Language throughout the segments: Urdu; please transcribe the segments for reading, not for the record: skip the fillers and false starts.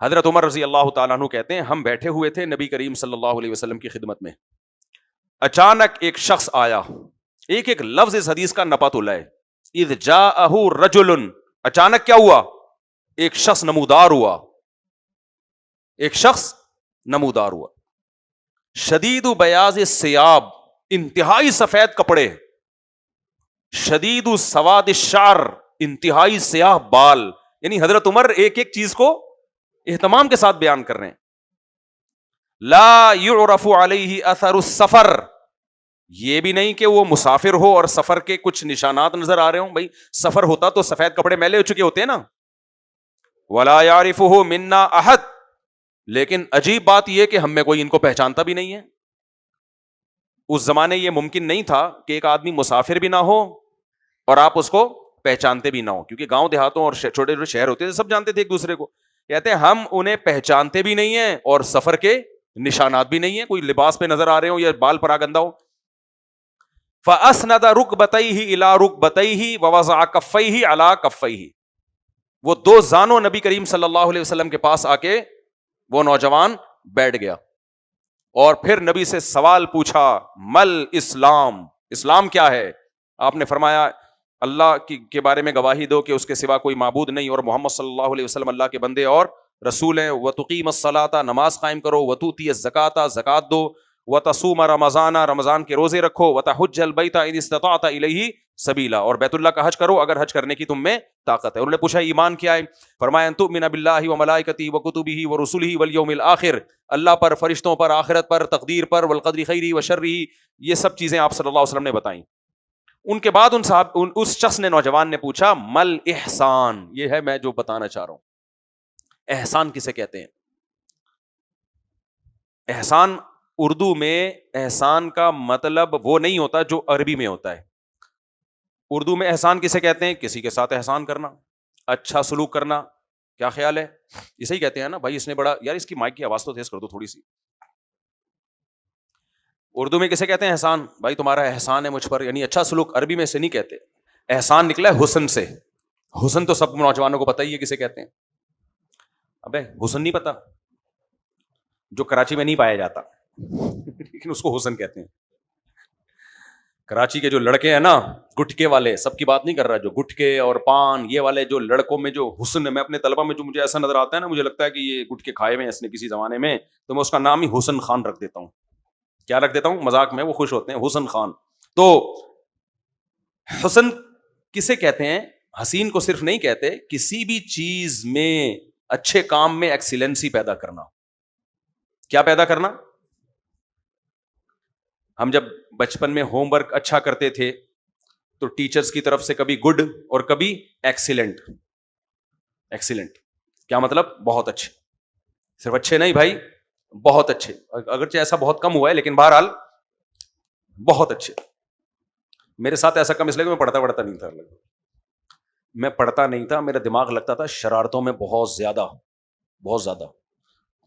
حضرت عمر رضی اللہ تعالیٰ عنہ کہتے ہیں ہم بیٹھے ہوئے تھے نبی کریم صلی اللہ علیہ وسلم کی خدمت میں, اچانک ایک شخص آیا, ایک ایک لفظ اس حدیث کا نپا تلا ہے. اذ جاءہ رجل, اچانک کیا ہوا, ایک شخص نمودار ہوا, ایک شخص نمودار ہوا. شدید بیاض الثیاب, انتہائی سفید کپڑے, شدید سواد الشعر, انتہائی سیاہ بال. یعنی حضرت عمر ایک ایک چیز کو اہتمام کے ساتھ بیان کر رہے ہیں. لا يعرف علیہ اثر السفر, یہ بھی نہیں کہ وہ مسافر ہو اور سفر کے کچھ نشانات نظر آ رہے ہوں. بھائی سفر ہوتا تو سفید کپڑے میلے ہو چکے ہوتے ہیں نا. ولا يعرفه منا احد, لیکن عجیب بات یہ کہ ہم میں کوئی ان کو پہچانتا بھی نہیں ہے. اس زمانے یہ ممکن نہیں تھا کہ ایک آدمی مسافر بھی نہ ہو اور آپ اس کو پہچانتے بھی نہ ہو, کیونکہ گاؤں دیہاتوں اور چھوٹے چھوٹے شہر ہوتے تھے, سب جانتے تھے ایک دوسرے کو. کہتے ہیں ہم انہیں پہچانتے بھی نہیں ہیں اور سفر کے نشانات بھی نہیں ہیں, کوئی لباس پہ نظر آ رہے ہو یا بال پراگندہ ہو. فَأَسْنَدَ رُكْبَتَيْهِ إِلَىٰ رُكْبَتَيْهِ وَوَضَعَ كَفَّيْهِ عَلَىٰ كَفَّيْهِ, وہ دو زانوں نبی کریم صلی اللہ علیہ وسلم کے پاس آ کے وہ نوجوان بیٹھ گیا اور پھر نبی سے سوال پوچھا, مل اسلام, اسلام کیا ہے؟ آپ نے فرمایا اللہ کے بارے میں گواہی دو کہ اس کے سوا کوئی معبود نہیں اور محمد صلی اللہ علیہ وسلم اللہ کے بندے اور رسول ہیں. وَتُقِيمَ الصَّلَاةَ, نماز قائم کرو. وَتُؤْتِيَ الزَّكَاةَ, زکات دو. وَتَصُومَ رَمَضَانَ, رمضان کے روزے رکھو. وَتَحُجَّ الْبَيْتَ إِنِ اسْتَطَعْتَ إِلَيْهِ سَبِيلًا, اور بیت اللہ کا حج کرو اگر حج کرنے کی تم میں طاقت ہے. انہوں نے پوچھا ایمان کیا ہے؟ فرمایا ان تؤمن باللہ وملائکتہ وکتبہ ورسلہ والیوم الآخر, اللہ پر, فرشتوں پر, آخرت پر, تقدیر پر, والقدر خیرہ وشرہ, یہ سب چیزیں آپ صلی اللہ علیہ وسلم نے بتائیں. ان کے بعد اس شخص نے, نوجوان نے پوچھا مل احسان, یہ ہے میں جو بتانا چاہ رہا ہوں. احسان کسے کہتے ہیں؟ احسان اردو میں احسان کا مطلب وہ نہیں ہوتا جو عربی میں ہوتا ہے. اردو میں احسان کسے کہتے ہیں؟ کسی کے ساتھ احسان کرنا, اچھا سلوک کرنا. کیا خیال ہے؟ اسے ہی کہتے ہیں نا بھائی اس نے بڑا, یار اس کی مائک کی آواز تو تیز کر دو تھوڑی سی. اردو میں کسے کہتے ہیں احسان؟ بھائی تمہارا احسان ہے مجھ پر, یعنی اچھا سلوک. عربی میں سے نہیں کہتے. احسان نکلا ہے حسن سے. حسن تو سب نوجوانوں کو پتہ ہی ہے کسے کہتے ہیں. ابے حسن نہیں پتا, جو کراچی میں نہیں پایا جاتا لیکن اس کو حسن کہتے ہیں. کراچی کے جو لڑکے ہیں نا گٹکے والے, سب کی بات نہیں کر رہا, جو گٹکے اور پان یہ والے جو لڑکوں میں جو حسن ہے, میں اپنے طلبہ میں جو مجھے ایسا نظر آتا ہے نا, مجھے لگتا ہے کہ یہ گٹکے کھائے ہوئے ہیں اس نے کسی زمانے میں, تو میں اس کا نام ہی حسن خان رکھ دیتا ہوں. کیا رکھ دیتا ہوں؟ مذاق میں وہ خوش ہوتے ہیں, حسن خان. تو حسن کسے کہتے ہیں؟ حسین کو صرف نہیں کہتے, کسی بھی چیز میں, اچھے کام میں ایکسیلنسی پیدا کرنا. کیا پیدا کرنا؟ ہم جب بچپن میں ہوم ورک اچھا کرتے تھے تو ٹیچرز کی طرف سے کبھی گڈ اور کبھی ایکسیلنٹ. ایکسیلنٹ کیا مطلب؟ بہت اچھے. صرف اچھے نہیں بھائی, بہت اچھے. اگرچہ ایسا بہت کم ہوا ہے لیکن بہرحال بہت اچھے. میرے ساتھ ایسا کم اس لیے کہ میں پڑھتا نہیں تھا. میں پڑھتا نہیں تھا, میرا دماغ لگتا تھا شرارتوں میں بہت زیادہ.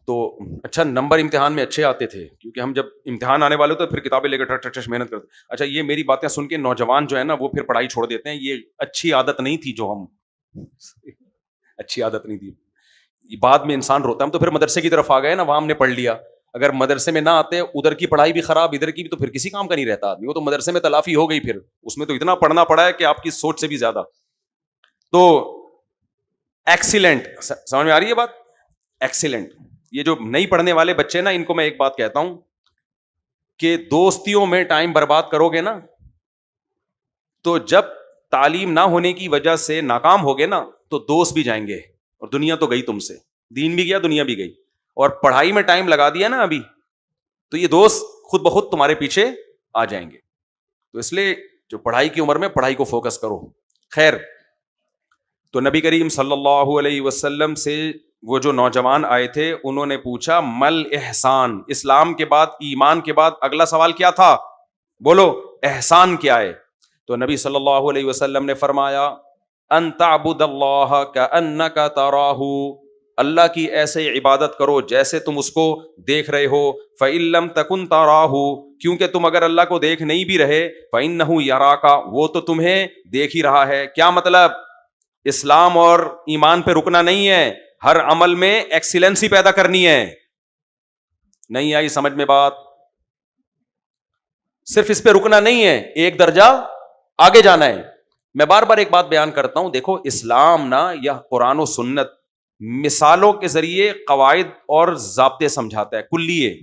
تو اچھا نمبر امتحان میں اچھے آتے تھے, کیونکہ ہم جب امتحان آنے والے تو پھر کتابیں لے کر ٹچ محنت کرتے. اچھا یہ میری باتیں سن کے نوجوان جو ہے نا وہ پھر پڑھائی چھوڑ دیتے ہیں. یہ اچھی عادت نہیں تھی, جو ہم اچھی عادت نہیں تھی. بعد میں انسان روتا ہے. ہم تو پھر مدرسے کی طرف آ گئے نا, وہاں ہم نے پڑھ لیا. اگر مدرسے میں نہ آتے, ادھر کی پڑھائی بھی خراب, ادھر کی بھی, تو پھر کسی کام کا نہیں رہتا آدمی. وہ تو مدرسے میں تلافی ہو گئی, پھر اس میں تو اتنا پڑھنا پڑا ہے کہ آپ کی سوچ سے بھی زیادہ. تو ایکسیلنٹ, سمجھ میں آ رہی ہے بات؟ ایکسیلنٹ. یہ جو نہیں پڑھنے والے بچے نا, ان کو میں ایک بات کہتا ہوں کہ دوستیوں میں ٹائم برباد کرو گے نا, تو جب تعلیم نہ ہونے کی وجہ سے ناکام ہوگے نا, تو دوست بھی جائیں گے اور دنیا تو گئی تم سے. دین بھی گیا, دنیا بھی گئی. اور پڑھائی میں ٹائم لگا دیا نا ابھی, تو یہ دوست خود بخود تمہارے پیچھے آ جائیں گے. تو اس لیے جو پڑھائی کی عمر میں پڑھائی کو فوکس کرو. خیر, تو نبی کریم صلی اللہ علیہ وسلم سے وہ جو نوجوان آئے تھے, انہوں نے پوچھا مل احسان, اسلام کے بعد, ایمان کے بعد اگلا سوال کیا تھا؟ بولو احسان کیا ہے؟ تو نبی صلی اللہ علیہ وسلم نے فرمایا ان تعبد اللہ کأنک تراہ, اللہ کی ایسے عبادت کرو جیسے تم اس کو دیکھ رہے ہو. فإن لم تکن تراہ, کیونکہ تم اگر اللہ کو دیکھ نہیں بھی رہے, فإنہ یراک, وہ تو تمہیں دیکھ ہی رہا ہے. کیا مطلب؟ اسلام اور ایمان پہ رکنا نہیں ہے, ہر عمل میں ایکسیلنسی پیدا کرنی ہے. نہیں آئی سمجھ میں بات؟ صرف اس پہ رکنا نہیں ہے, ایک درجہ آگے جانا ہے. میں بار بار ایک بات بیان کرتا ہوں, دیکھو اسلام نا یا قرآن و سنت مثالوں کے ذریعے قواعد اور ضابطے سمجھاتا ہے, کلیے.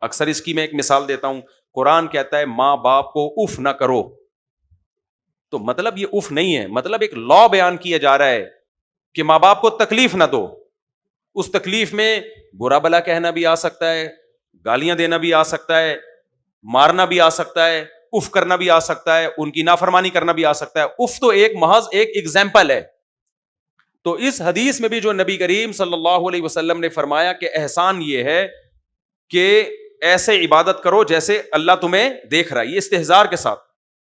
اکثر اس کی میں ایک مثال دیتا ہوں. قرآن کہتا ہے ماں باپ کو اف نہ کرو, تو مطلب یہ اف نہیں ہے, مطلب ایک لا بیان کیا جا رہا ہے کہ ماں باپ کو تکلیف نہ دو. اس تکلیف میں برا بلا کہنا بھی آ سکتا ہے, گالیاں دینا بھی آ سکتا ہے, مارنا بھی آ سکتا ہے, اف کرنا بھی آ سکتا ہے, ان کی نافرمانی کرنا بھی آ سکتا ہے. اف تو ایک محض ایک ایگزامپل ہے. تو اس حدیث میں بھی جو نبی کریم صلی اللہ علیہ وسلم نے فرمایا کہ احسان یہ ہے کہ ایسے عبادت کرو جیسے اللہ تمہیں دیکھ رہا ہے, یہ استحضار کے ساتھ.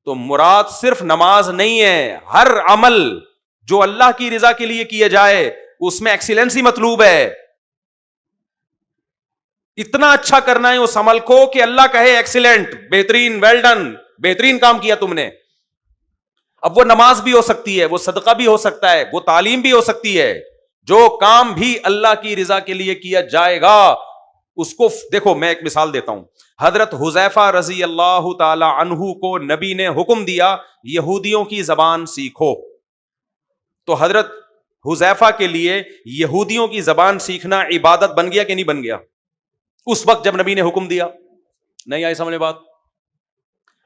تو مراد صرف نماز نہیں ہے, ہر عمل جو اللہ کی رضا کے لیے کیا جائے اس میں ایکسیلنسی مطلوب ہے. اتنا اچھا کرنا ہے اس عمل کو کہ اللہ کہے ایکسیلنٹ, بہترین, ویل ڈن, بہترین کام کیا تم نے. اب وہ نماز بھی ہو سکتی ہے, وہ صدقہ بھی ہو سکتا ہے, وہ تعلیم بھی ہو سکتی ہے. جو کام بھی اللہ کی رضا کے لیے کیا جائے گا اس کو دیکھو. میں ایک مثال دیتا ہوں. حضرت حذیفہ رضی اللہ تعالی عنہ کو نبی نے حکم دیا یہودیوں کی زبان سیکھو. تو حضرت حذیفہ کے لیے یہودیوں کی زبان سیکھنا عبادت بن گیا کہ نہیں بن گیا اس وقت جب نبی نے حکم دیا؟ نہیں آئی سمجھ بات؟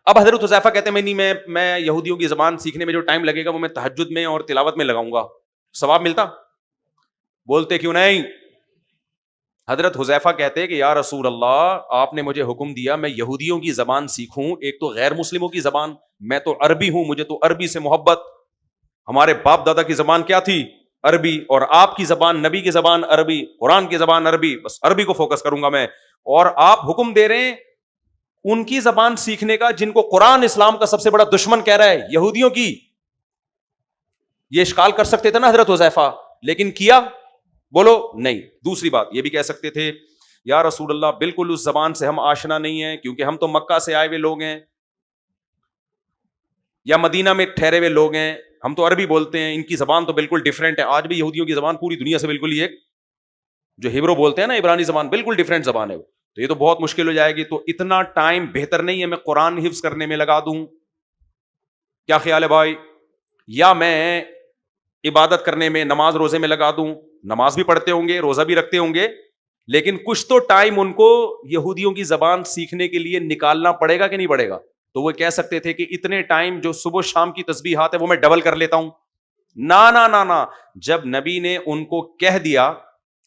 اب حضرت حذیفہ کہتے ہیں میں یہودیوں کی زبان سیکھنے میں جو ٹائم لگے گا وہ میں تہجد میں اور تلاوت میں لگاؤں گا, ثواب ملتا؟ بولتے کیوں نہیں. حضرت حذیفہ کہتے کہ یا رسول اللہ, آپ نے مجھے حکم دیا میں یہودیوں کی زبان سیکھوں, ایک تو غیر مسلموں کی زبان, میں تو عربی ہوں, مجھے تو عربی سے محبت, ہمارے باپ دادا کی زبان کیا تھی؟ عربی, اور آپ کی زبان, نبی کی زبان عربی, قرآن کی زبان عربی, بس عربی کو فوکس کروں گا میں. اور آپ حکم دے رہے ہیں ان کی زبان سیکھنے کا جن کو قرآن اسلام کا سب سے بڑا دشمن کہہ رہا ہے, یہودیوں کی. یہ اشکال کر سکتے تھے نا حضرت حذیفہ, لیکن کیا؟ بولو نہیں. دوسری بات یہ بھی کہہ سکتے تھے یا رسول اللہ بالکل اس زبان سے ہم آشنا نہیں ہیں کیونکہ ہم تو مکہ سے آئے ہوئے لوگ ہیں یا مدینہ میں ٹھہرے ہوئے لوگ ہیں, ہم تو عربی بولتے ہیں, ان کی زبان تو بالکل ڈیفرنٹ ہے. آج بھی یہودیوں کی زبان پوری دنیا سے بالکل ہی ایک, جو ہیبرو بولتے ہیں نا عبرانی زبان, بالکل ڈیفرنٹ زبان ہے. تو یہ تو بہت مشکل ہو جائے گی. تو اتنا ٹائم بہتر نہیں ہے میں قرآن حفظ کرنے میں لگا دوں, کیا خیال ہے بھائی؟ یا میں عبادت کرنے میں, نماز روزے میں لگا دوں. نماز بھی پڑھتے ہوں گے, روزہ بھی رکھتے ہوں گے, لیکن کچھ تو ٹائم ان کو یہودیوں کی زبان سیکھنے کے لیے نکالنا پڑے گا کہ نہیں پڑے گا؟ تو وہ کہہ سکتے تھے کہ اتنے ٹائم جو صبح شام کی تسبیحات ہے وہ میں ڈبل کر لیتا ہوں. نا نا نا نا, جب نبی نے ان کو کہہ دیا,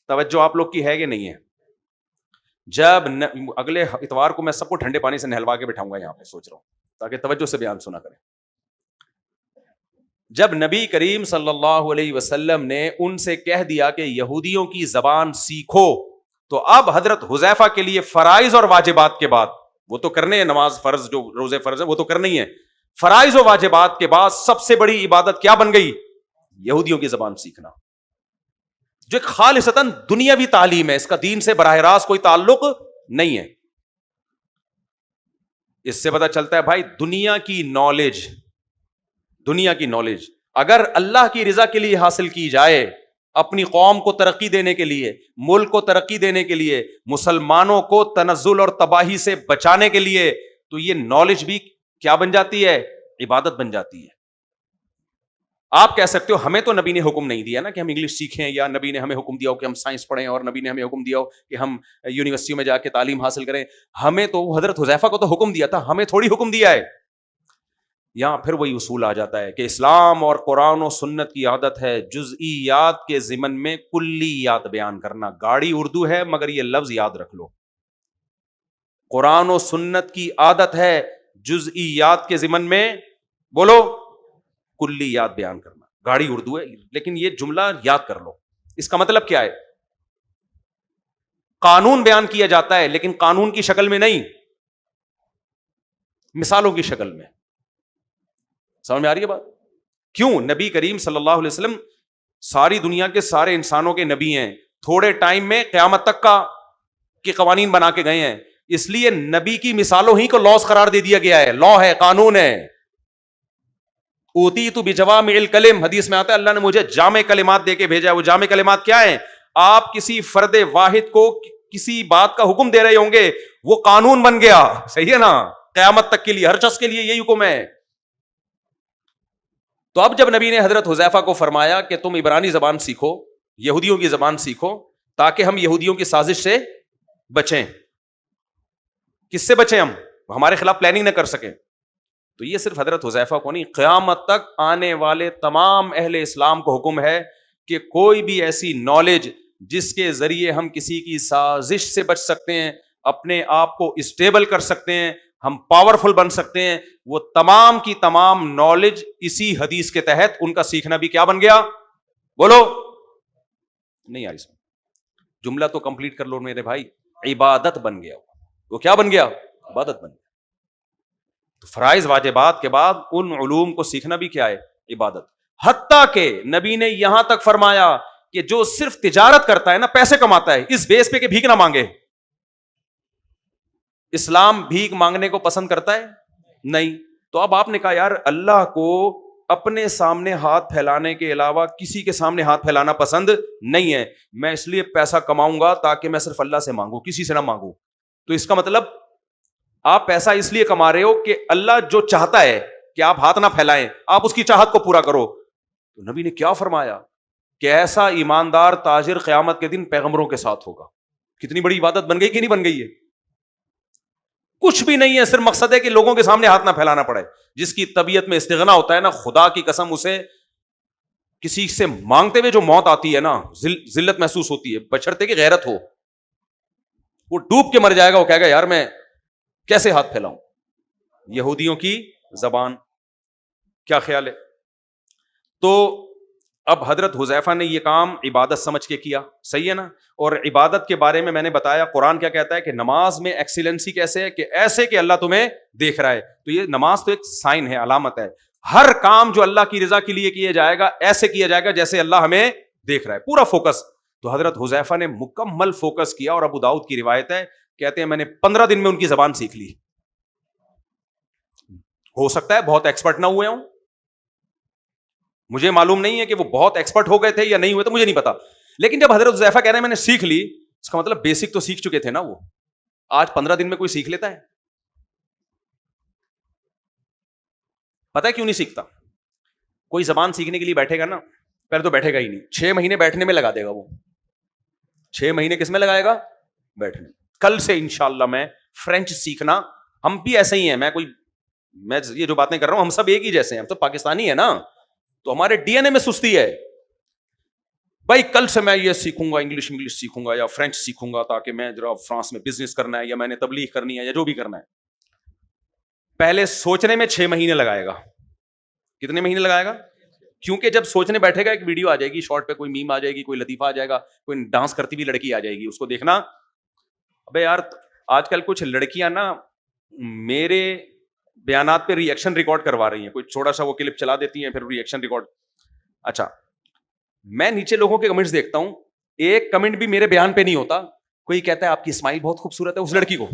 توجہ آپ لوگ کی ہے کہ نہیں ہے, جب اگلے اتوار کو میں سب کو ٹھنڈے پانی سے نہلوا کے بٹھاؤں گا یہاں پہ, سوچ رہا ہوں تاکہ توجہ سے بیان سنا کریں. جب نبی کریم صلی اللہ علیہ وسلم نے ان سے کہہ دیا کہ یہودیوں کی زبان سیکھو, تو اب حضرت حذیفہ کے لیے فرائض اور واجبات کے بعد, وہ تو کرنے ہیں نماز فرض, جو روزے فرض ہیں وہ تو کرنے ہی ہیں, فرائض و واجبات کے بعد سب سے بڑی عبادت کیا بن گئی؟ یہودیوں کی زبان سیکھنا, جو ایک خالصتاً دنیاوی تعلیم ہے, اس کا دین سے براہ راست کوئی تعلق نہیں ہے. اس سے پتہ چلتا ہے بھائی دنیا کی نالج اگر اللہ کی رضا کے لیے حاصل کی جائے, اپنی قوم کو ترقی دینے کے لیے, ملک کو ترقی دینے کے لیے, مسلمانوں کو تنزل اور تباہی سے بچانے کے لیے, تو یہ نالج بھی کیا بن جاتی ہے؟ عبادت بن جاتی ہے. آپ کہہ سکتے ہو ہمیں تو نبی نے حکم نہیں دیا نا کہ ہم انگلش سیکھیں, یا نبی نے ہمیں حکم دیا ہو کہ ہم سائنس پڑھیں, اور نبی نے ہمیں حکم دیا ہو کہ ہم یونیورسٹیوں میں جا کے تعلیم حاصل کریں. ہمیں تو حضرت حذیفہ کو تو حکم دیا تھا, ہمیں تھوڑی حکم دیا ہے. یہاں پھر وہی اصول آ جاتا ہے کہ اسلام اور قرآن و سنت کی عادت ہے جزئیات کے ضمن میں کلیات بیان کرنا. گاڑی اردو ہے مگر یہ لفظ یاد رکھ لو, قرآن و سنت کی عادت ہے جزئیات کے ضمن میں بولو کلیات بیان کرنا. گاڑی اردو ہے لیکن یہ جملہ یاد کر لو. اس کا مطلب کیا ہے؟ قانون بیان کیا جاتا ہے لیکن قانون کی شکل میں نہیں, مثالوں کی شکل میں. سمجھ میں آ رہی ہے بات؟ کیوں؟ نبی کریم صلی اللہ علیہ وسلم ساری دنیا کے سارے انسانوں کے نبی ہیں, تھوڑے ٹائم میں قیامت تک کے قوانین بنا کے گئے ہیں, اس لیے نبی کی مثالوں ہی کو لاس قرار دے دیا گیا ہے. لا ہے, قانون ہے. اوتیت بجوامع الکلم، حدیث میں آتا ہے اللہ نے مجھے جامع کلمات دے کے بھیجا ہے. وہ جامع کلمات کیا ہیں؟ آپ کسی فرد واحد کو کسی بات کا حکم دے رہے ہوں گے، وہ قانون بن گیا. صحیح ہے نا؟ قیامت تک کے لیے ہر شخص کے لیے یہی حکم ہے. تو اب جب نبی نے حضرت حذیفہ کو فرمایا کہ تم عبرانی زبان سیکھو، یہودیوں کی زبان سیکھو، تاکہ ہم یہودیوں کی سازش سے بچیں. کس سے بچیں؟ ہم ہمارے خلاف پلاننگ نہ کر سکیں. تو یہ صرف حضرت حذیفہ کو نہیں، قیامت تک آنے والے تمام اہل اسلام کو حکم ہے کہ کوئی بھی ایسی نالج جس کے ذریعے ہم کسی کی سازش سے بچ سکتے ہیں، اپنے آپ کو اسٹیبل کر سکتے ہیں، ہم پاورفل بن سکتے ہیں، وہ تمام کی تمام نالج اسی حدیث کے تحت ان کا سیکھنا بھی کیا بن گیا؟ بولو نہیں آئی سمجھ. جملہ تو کمپلیٹ کر لو میرے بھائی. عبادت بن گیا. وہ کیا بن گیا؟ عبادت بن گیا. تو فرائض واجبات کے بعد ان علوم کو سیکھنا بھی کیا ہے؟ عبادت. حتیٰ کہ نبی نے یہاں تک فرمایا کہ جو صرف تجارت کرتا ہے نا، پیسے کماتا ہے، اس بیس پہ کہ بھیک نہ مانگے. اسلام بھیک مانگنے کو پسند کرتا ہے؟ نہیں. تو اب آپ نے کہا یار اللہ کو اپنے سامنے ہاتھ پھیلانے کے علاوہ کسی کے سامنے ہاتھ پھیلانا پسند نہیں ہے. میں اس لیے پیسہ کماؤں گا تاکہ میں صرف اللہ سے مانگوں، کسی سے نہ مانگوں. تو اس کا مطلب آپ پیسہ اس لیے کما رہے ہو کہ اللہ جو چاہتا ہے کہ آپ ہاتھ نہ پھیلائیں، آپ اس کی چاہت کو پورا کرو. تو نبی نے کیا فرمایا کہ ایسا ایماندار تاجر قیامت کے دن پیغمبروں کے ساتھ ہوگا. کتنی بڑی عبادت بن گئی کہ نہیں بن گئی ہے؟ کچھ بھی نہیں ہے، صرف مقصد ہے کہ لوگوں کے سامنے ہاتھ نہ پھیلانا پڑے. جس کی طبیعت میں استغنا ہوتا ہے نا، خدا کی قسم اسے کسی سے مانگتے ہوئے جو موت آتی ہے نا، ذلت محسوس ہوتی ہے، بچھڑتے کی غیرت ہو، وہ ڈوب کے مر جائے گا. وہ کہے گا یار میں کیسے ہاتھ پھیلاؤں. یہودیوں کی زبان. کیا خیال ہے؟ تو اب حضرت حذیفہ نے یہ کام عبادت سمجھ کے کیا. صحیح ہے نا؟ اور عبادت کے بارے میں نے بتایا قرآن کیا کہتا ہے کہ نماز میں ایکسیلنسی کیسے ہے، کہ ایسے کہ اللہ تمہیں دیکھ رہا ہے. تو یہ نماز تو ایک سائن ہے، علامت ہے. ہر کام جو اللہ کی رضا کے لیے کیا جائے گا ایسے کیا جائے گا جیسے اللہ ہمیں دیکھ رہا ہے، پورا فوکس. تو حضرت حذیفہ نے مکمل فوکس کیا. اور ابو داؤد کی روایت ہے، کہتے ہیں میں نے 15 دن میں ان کی زبان سیکھ لی. ہو سکتا ہے بہت ایکسپرٹ نہ ہوئے ہوں، مجھے معلوم نہیں ہے کہ وہ بہت ایکسپرٹ ہو گئے تھے یا نہیں ہوئے تھے، مجھے نہیں پتا. لیکن جب حضرت حذیفہ کہہ رہے ہیں میں نے سیکھ لی، اس کا مطلب بیسک تو سیکھ چکے تھے نا وہ. آج 15 دن میں کوئی سیکھ لیتا ہے؟ پتہ ہے کیوں نہیں سیکھتا؟ کوئی زبان سیکھنے کے لیے بیٹھے گا نا، پہلے تو بیٹھے گا ہی نہیں، 6 مہینے بیٹھنے میں لگا دے گا. وہ 6 مہینے کس میں لگائے گا؟ بیٹھنے. کل سے انشاءاللہ میں فرینچ سیکھنا. ہم بھی ایسے ہی ہیں، میں یہ جو باتیں کر رہا ہوں ہم سب ایک ہی جیسے ہیں، ہم تو پاکستانی ہیں نا، تو ہمارے ڈی این اے میں سستی ہے. بھائی کل سے میں یہ سیکھوں گا، انگلش سیکھوں گا یا فرینچ سیکھوں گا تاکہ میں ذرا فرانس میں بزنس کرنا ہے یا میں نے تبلیغ کرنی ہے یا جو بھی کرنا ہے. پہلے سوچنے میں 6 مہینے لگائے گا. کتنے مہینے لگائے گا؟ کیونکہ جب سوچنے بیٹھے گا ایک ویڈیو آ جائے گی شارٹ پہ، کوئی میم آ جائے گی، کوئی لطیفہ آ جائے گا، کوئی ڈانس کرتی ہوئی لڑکی آ جائے گی، اس کو دیکھنا. ابے یار آج کل کچھ لڑکیاں نا میرے بیانات پہ ری ایکشن ریکارڈ کروا رہی ہیں، کوئی چھوٹا سا وہ کلپ چلا دیتی ہیں پھر ری ایکشن ریکارڈ. اچھا میں نیچے لوگوں کے کمنٹس دیکھتا ہوں، ایک کمنٹ بھی میرے بیان پہ نہیں ہوتا. کوئی کہتا ہے آپ کی اسمائل بہت خوبصورت ہے، اس لڑکی کو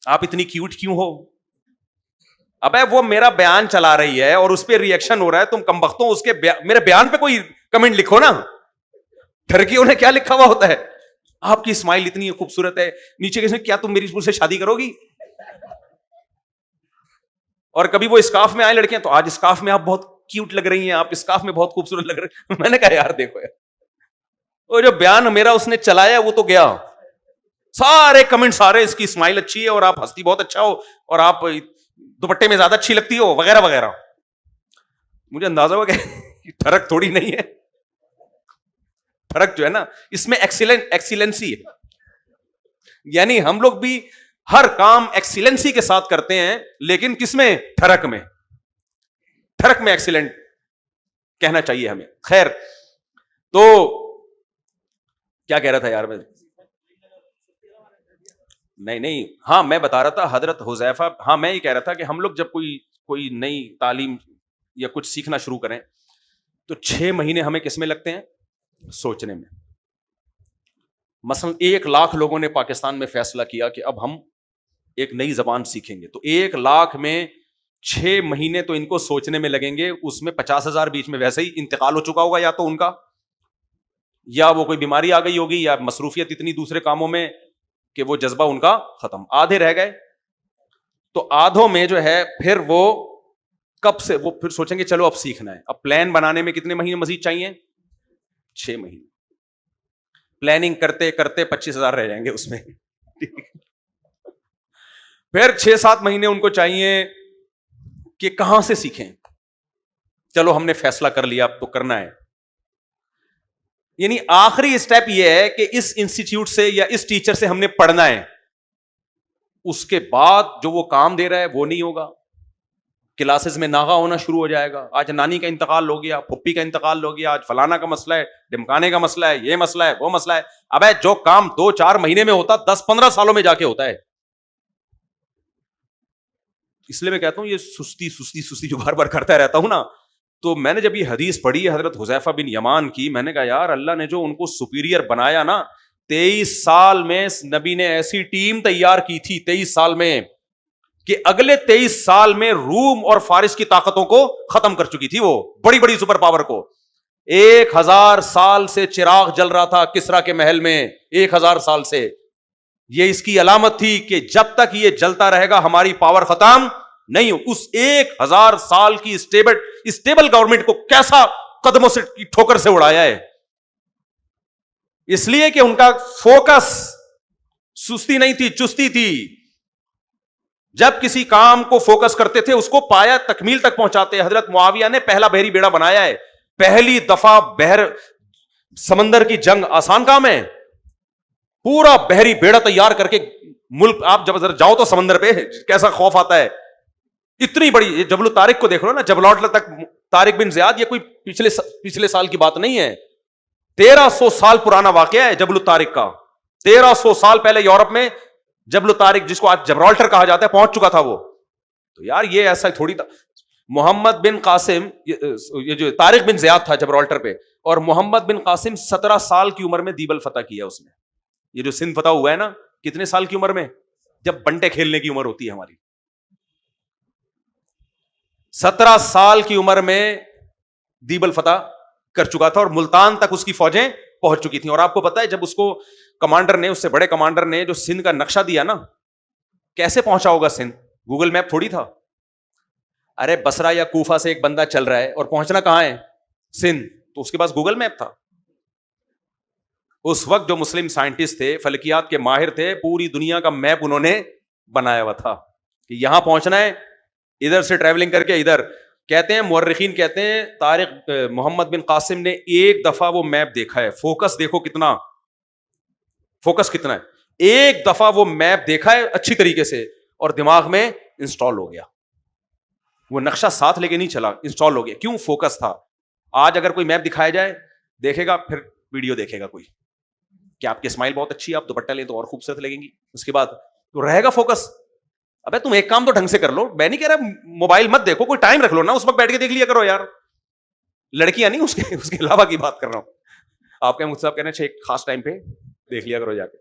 آپ اتنی کیوٹ کیوں ہو. ابے وہ میرا بیان چلا رہی ہے اور اس پہ ری ایکشن ہو رہا ہے، تم کمبختوں اس کے میرے بیان پہ کوئی کمنٹ لکھو نا. ٹھرکیوں نے کیا لکھا ہوا ہوتا ہے؟ آپ کی اسمائل اتنی خوبصورت ہے، نیچے کسی نے کیا تم میری سے شادی کرو گی؟ اور کبھی وہ اسکارف میں آئے لڑکیاں تو آج اسکارف میں آپ بہت کیوٹ لگ رہی ہیں، آپ اسکارف میں بہت خوبصورت لگ رہے ہیں. میں نے کہا یار دیکھو یار، وہ جو بیان میرا اس نے چلایا وہ تو گیا. سارے کمنٹ سارے اس کی اسمائل اچھی ہے اور آپ ہستی بہت اچھا ہو اور آپ دوپٹے میں زیادہ اچھی لگتی ہو وغیرہ وغیرہ. مجھے اندازہ ہوا کہ ٹھڑک تھوڑی نہیں ہے، ٹھڑک جو ہے نا اس میں ایکسیلنسی ہے. یعنی ہم لوگ بھی ہر کام ایکسیلنسی کے ساتھ کرتے ہیں، لیکن کس میں؟ ٹھڑک میں. ٹھڑک میں ایکسیلنٹ کہنا چاہیے ہمیں. خیر تو کیا کہہ رہا تھا یار میں؟ نہیں ہاں میں بتا رہا تھا حضرت حذیفہ. ہاں میں یہ کہہ رہا تھا کہ ہم لوگ جب کوئی نئی تعلیم یا کچھ سیکھنا شروع کریں تو 6 مہینے ہمیں کس میں لگتے ہیں؟ سوچنے میں. مثلا 1 لاکھ لوگوں نے پاکستان میں فیصلہ کیا کہ اب ہم ایک نئی زبان سیکھیں گے، تو 1 لاکھ میں 6 مہینے تو ان کو سوچنے میں لگیں گے, اس میں 50,000 بیچ میں ویسے ہی انتقال ہو چکا ہوگا, یا تو ان کا, یا وہ کوئی بیماری آ گئی ہوگی, یا مصروفیت اتنی دوسرے کاموں میں کہ وہ جذبہ ان کا ختم. آدھے رہ گئے, تو آدھوں میں جو ہے پھر وہ کب سے وہ پھر سوچیں گے چلو اب سیکھنا ہے. اب پلان بنانے میں کتنے مہینے مزید چاہیے؟ 6 مہینے. پلاننگ کرتے کرتے 25,000 رہ جائیں گے اس میں. پھر 6-7 مہینے ان کو چاہیے کہ کہاں سے سیکھیں. چلو ہم نے فیصلہ کر لیا, اب تو کرنا ہے. یعنی آخری اسٹیپ یہ ہے کہ اس انسٹیٹیوٹ سے یا اس ٹیچر سے ہم نے پڑھنا ہے. اس کے بعد جو وہ کام دے رہا ہے وہ نہیں ہوگا. کلاسز میں ناغا ہونا شروع ہو جائے گا, آج نانی کا انتقال ہو گیا, پھپھی کا انتقال ہو گیا, آج فلانا کا مسئلہ ہے, ڈمکانے کا مسئلہ ہے, یہ مسئلہ ہے, وہ مسئلہ ہے. ابے جو کام 2-4 مہینے میں ہوتا 10-15 سالوں میں جا کے ہوتا ہے. اس لیے میں کہتا ہوں یہ سستی جو بار بار کرتا رہتا ہوں نا. تو میں نے جب یہ حدیث پڑھی حضرت حذیفہ بن یمان کی, میں نے کہا یار اللہ نے جو ان کو سپیریئر بنایا نا, 23 سال میں نبی نے ایسی ٹیم تیار کی تھی 23 سال میں کہ اگلے 23 سال میں روم اور فارس کی طاقتوں کو ختم کر چکی تھی. وہ بڑی بڑی سپر پاور کو 1000 سال سے چراغ جل رہا تھا کسرا کے محل میں, 1000 سال سے. یہ اس کی علامت تھی کہ جب تک یہ جلتا رہے گا ہماری پاور ختم نہیں ہو. اس 1000 سال کی اسٹیبل گورنمنٹ کو کیسا قدموں سے ٹھوکر سے اڑایا ہے. اس لیے کہ ان کا فوکس سستی نہیں تھی, چستی تھی. جب کسی کام کو فوکس کرتے تھے اس کو پایا تکمیل تک پہنچاتے. حضرت معاویہ نے پہلا بحری بیڑا بنایا ہے, پہلی دفعہ بحر سمندر کی جنگ آسان کام ہے. پورا بحری بیڑا تیار کر کے ملک, آپ جب جاؤ تو سمندر پہ کیسا خوف آتا ہے. اتنی بڑی جبل طارق کو دیکھ لو نا, جبل اٹلس تک طارق بن زیاد, یہ کوئی پچھلے سال کی بات نہیں ہے. 1300 سال پرانا واقعہ ہے جبل طارق کا. 1300 سال پہلے یورپ میں جبل طارق, جس کو آج جبرالٹر کہا جاتا ہے, پہنچ چکا تھا وہ. تو یار یہ ایسا تھوڑی تھا. محمد بن قاسم, یہ جو طارق بن زیاد تھا جبرالٹر پہ, اور محمد بن قاسم 17 سال کی عمر میں دیبل فتح کیا اس نے. یہ جو سندھ فتح ہوا ہے نا, کتنے سال کی عمر میں؟ جب بنٹے کھیلنے کی عمر ہوتی ہے ہماری. 17 سال کی عمر میں دیبل فتح کر چکا تھا, اور ملتان تک اس کی فوجیں پہنچ چکی تھیں. اور آپ کو پتا ہے جب اس کو کمانڈر نے, اس سے بڑے کمانڈر نے جو سندھ کا نقشہ دیا نا, کیسے پہنچا ہوگا سندھ؟ گوگل میپ تھوڑی تھا. ارے بصرہ یا کوفہ سے ایک بندہ چل رہا ہے اور پہنچنا کہاں ہے؟ سندھ. تو اس کے پاس گوگل میپ تھا. اس وقت جو مسلم سائنٹسٹ تھے, فلکیات کے ماہر تھے, پوری دنیا کا میپ انہوں نے بنایا ہوا تھا کہ یہاں پہنچنا ہے, ادھر سے ٹریولنگ کر کے ادھر. کہتے ہیں مورخین کہتے ہیں طارق محمد بن قاسم نے ایک دفعہ وہ میپ دیکھا ہے. فوکس دیکھو کتنا, فوکس کتنا ہے. ایک دفعہ وہ میپ دیکھا ہے اچھی طریقے سے, اور دماغ میں انسٹال ہو گیا. وہ نقشہ ساتھ لے کے نہیں چلا, انسٹال ہو گیا. کیوں؟ فوکس تھا. آج اگر کوئی میپ دکھایا جائے, دیکھے گا, پھر ویڈیو دیکھے گا کوئی کہ آپ کی اسمائل بہت اچھی ہے, آپ دوپٹہ لیں تو اور خوبصورت لگیں گی, اس کے بعد تو رہے گا فوکس. ابے تم ایک کام تو ڈھنگ سے کر لو. میں نہیں کہہ رہا موبائل مت دیکھو, کوئی ٹائم رکھ لو نا, اس وقت بیٹھ کے دیکھ لیا کرو یار. لڑکیاں نہیں, اس کے علاوہ کی بات کر رہا ہوں. آپ کے مجھ سے کہنا چاہیے ایک خاص ٹائم پہ دیکھ لیا کرو جا کے.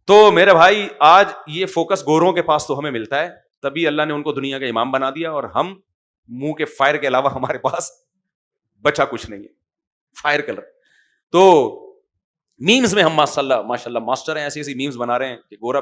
تو میرے بھائی آج یہ فوکس گوروں کے پاس تو ہمیں ملتا ہے, تبھی اللہ نے ان کو دنیا کا امام بنا دیا, اور ہم منہ کے فائر کے علاوہ ہمارے پاس بچا کچھ نہیں ہے, فائر کلر. تو میمز میں ہم ماشاء اللہ ماسٹر ہیں, ایسی ایسی میمز بنا رہے ہیں کہ گورا